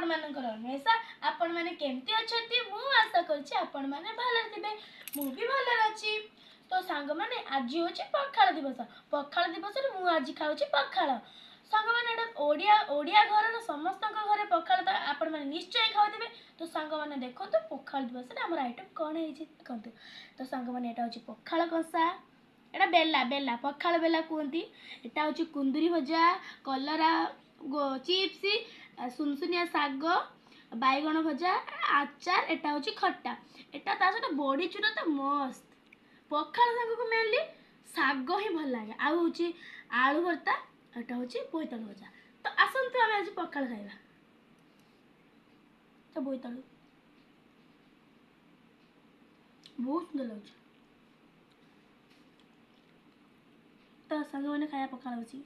मानकर हमेशा आपण माने केमती अछती मु आशा करछि आपण माने भले थिबे मु भी भले अछि। तो सांग माने आज होछि पखाळ दिवस रे मु आज खाउछि पखाळ। सांग माने एटा ओडिया ओडिया घर समस्त घरे पखाळ तो आपण माने निश्चय खाउथिबे। तो सांग माने देखो तो पखाळ दिवस रे हमर आइटम कोन हेछि देखंतु। तो सांग माने एटा होछि पखाळ कसा एटा बेला बेला पखाळ बेला कहती। एटा होछि कुंदुरी भजा कलरा चिप्स सुनसुनिया साग बैगण भजा आचार एटा होछि खट्टा एटा ता सहित बड़ी चूरा तो मस्त पखाळ सांग को मेनली साग ही भल लागे आ होछि आलू भर्ता एटा होछि बोईतालु भजा। तो आसंतु आमे आज पखाळ खाइबा। तो बोईतालु बहुत सुंदर लाଗୁଛି। तो सांग मैंने खाया पखाळ होछि।